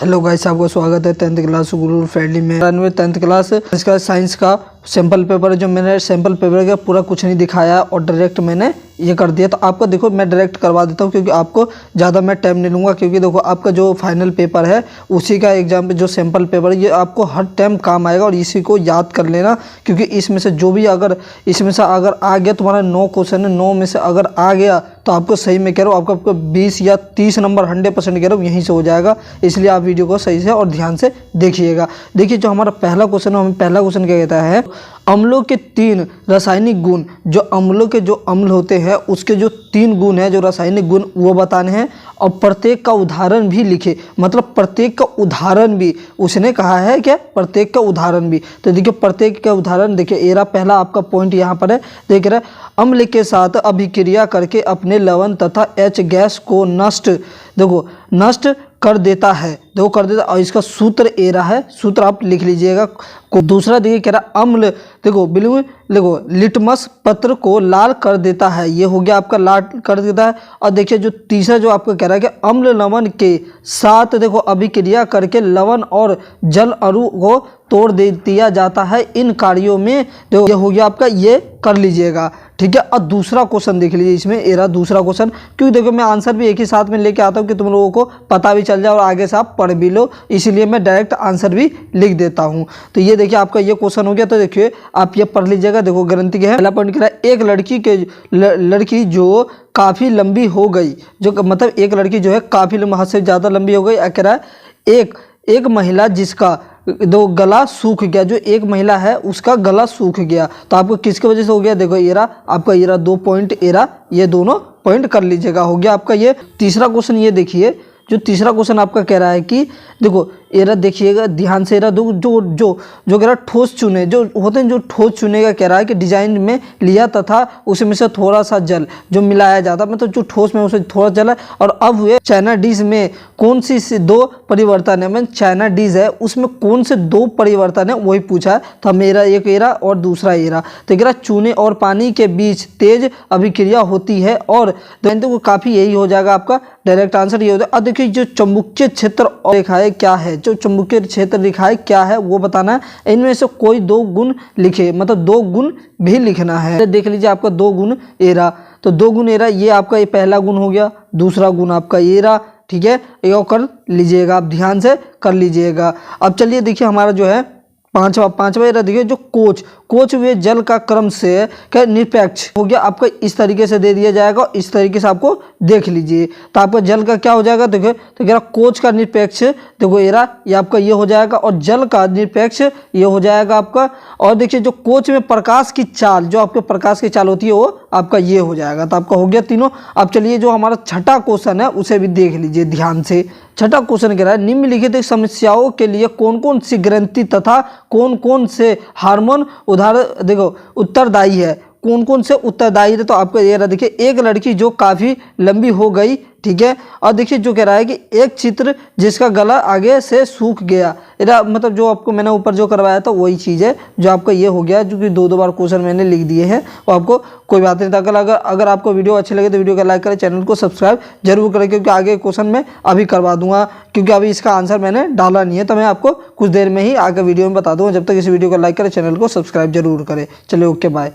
Hello guys, आपका स्वागत है 10th क्लास गुरु फ्रेंडली में। 10th क्लास इसका साइंस का सैंपल पेपर है। जो मैंने सैंपल पेपर का पूरा कुछ नहीं दिखाया और डायरेक्ट मैंने ये कर दिया। तो आपको देखो मैं डायरेक्ट करवा देता हूँ क्योंकि आपको ज़्यादा मैं टाइम नहीं लूँगा। क्योंकि देखो आपका जो फाइनल पेपर है उसी का एग्जाम पे जो सैंपल पेपर है ये आपको हर टाइम काम आएगा और इसी को याद कर लेना। क्योंकि इसमें से जो भी अगर इसमें से अगर आ गया, तुम्हारा 9 क्वेश्चन है, 9 में से अगर आ गया तो आपको सही में कह रहा हूँ आपको 20 या 30 नंबर 100% कह रहा हूँ यहीं से हो जाएगा। इसलिए आप वीडियो को सही से और ध्यान से देखिएगा। देखिए जो हमारा पहला क्वेश्चन है, हमें पहला क्वेश्चन क्या कहता है, अम्लों के 3 रासायनिक गुण। जो अम्लों के जो अम्ल होते हैं उसके जो 3 गुण हैं, जो रासायनिक गुण, वो बताने हैं और प्रत्येक का उदाहरण भी लिखे। मतलब प्रत्येक का उदाहरण भी उसने कहा है, क्या प्रत्येक का उदाहरण भी। तो देखिए प्रत्येक का उदाहरण देखिए, एरा पहला आपका पॉइंट यहाँ पर है, देख रहे हैं, अम्ल के साथ अभिक्रिया करके अपने लवण तथा H गैस को नष्ट, देखो नष्ट कर देता है, देखो कर देता। और इसका सूत्र एरा है, सूत्र आप लिख लीजिएगा। दूसरा देखिए कह रहा अम्ल, देखो बिल्कुल देखो लिटमस पत्र को लाल कर देता है, ये हो गया आपका लाल कर देता है। और देखिए जो तीसरा जो आपको कह रहा है कि अम्ल लवण के साथ देखो अभिक्रिया करके लवण और जल अणु को तोड़ दे दिया जाता है। इन कार्यों में देखो ये हो गया आपका, ये कर लीजिएगा, ठीक है। और दूसरा क्वेश्चन देख लीजिए इसमें एरा दूसरा क्वेश्चन, क्योंकि देखो मैं आंसर भी एक ही साथ में लेके आता हूँ कि तुम लोगों को पता भी चल जाए और आगे से आप पढ़ भी लो, इसीलिए मैं डायरेक्ट आंसर भी लिख देता हूँ। तो ये देखिए आपका ये क्वेश्चन हो गया। तो देखिए आप ये पढ़ लीजिएगा। देखो गारंटी क्या है, पहला पॉइंट कह रहा है एक लड़की जो काफ़ी लंबी हो गई, जो मतलब एक लड़की जो है काफ़ी हद से ज़्यादा लंबी हो गई। कह रहा है एक महिला जिसका दो गला सूख गया, जो एक महिला है उसका गला सूख गया। तो आपको किसकी वजह से हो गया, देखो एरा आपका एरा 2 पॉइंट एरा, ये दोनों पॉइंट कर लीजिएगा, हो गया आपका ये तीसरा क्वेश्चन। ये देखिए जो तीसरा क्वेश्चन आपका कह रहा है कि देखो एरा देखिएगा ध्यान से, एरा जो जो जो जो कह रहा है ठोस चूने जो होते हैं, जो ठोस चूने का कह रहा है कि डिजाइन में लिया तथा उसमें से थोड़ा सा जल जो मिलाया जाता, मतलब जो ठोस में उसे थोड़ा जल है। और अब हुए चाइना डिश में कौन सी 2 परिवर्तन है, मैं चाइना डिश है उसमें कौन से 2 परिवर्तन है वही पूछा है। तो मेरा एक एरा और दूसरा एरा, तो कह रहा चूने और पानी के बीच तेज अभिक्रिया होती है और तो काफ़ी यही हो जाएगा आपका डायरेक्ट आंसर ये होता है। अब देखिए जो चुंबकीय क्षेत्र लिखा है क्या है, जो चुंबकीय क्षेत्र लिखा है क्या है वो बताना है। इनमें से कोई 2 गुण लिखे, मतलब 2 गुण भी लिखना है। देख लीजिए आपका 2 गुण एरा, तो 2 गुण एरा ये आपका ये पहला गुण हो गया, दूसरा गुण आपका एरा, ठीक है। ये कर लीजिएगा, आप ध्यान से कर लीजिएगा। अब चलिए देखिए हमारा जो है पांचवा एरा देखिए, जो कोच हुए जल का क्रम से क्या निरपेक्ष हो गया आपका, इस तरीके से दे दिया जाएगा। इस तरीके से आपको देख लीजिए तो आपका जल का क्या हो जाएगा, देखो तो कह रहा कोच का निरपेक्ष, देखो एरा ये आपका ये हो जाएगा और जल का निरपेक्ष ये हो जाएगा आपका। और देखिए जो कोच में प्रकाश की चाल, जो आपके प्रकाश की चाल होती है वो आपका ये हो जाएगा। तो आपका हो गया तीनों। अब चलिए जो हमारा छठा क्वेश्चन है उसे भी देख लीजिए ध्यान से। छठा क्वेश्चन कह रहा है निम्नलिखित समस्याओं के लिए कौन कौन सी ग्रंथि तथा कौन कौन से हार्मोन उदाहरण देखो उत्तरदायी है, कौन कौन से उत्तरदायी है। तो आपको ये रहा देखिए, एक लड़की जो काफ़ी लंबी हो गई, ठीक है। और देखिए जो कह रहा है कि एक चित्र जिसका गला आगे से सूख गया, इधर मतलब जो आपको मैंने ऊपर जो करवाया था वही चीज़ है जो आपका ये हो गया, जो कि 2 बार क्वेश्चन मैंने लिख दिए हैं। और आपको कोई बात नहीं था। अगर आपको वीडियो अच्छी लगे तो वीडियो को लाइक करें, चैनल को सब्सक्राइब जरूर करें, क्योंकि आगे क्वेश्चन मैं अभी करवा दूंगा, क्योंकि अभी इसका आंसर मैंने डाला नहीं है। तो मैं आपको कुछ देर में ही आगे वीडियो में बता दूँगा। जब तक इस वीडियो को लाइक करें, चैनल को सब्सक्राइब जरूर करें। चलिए ओके बाय।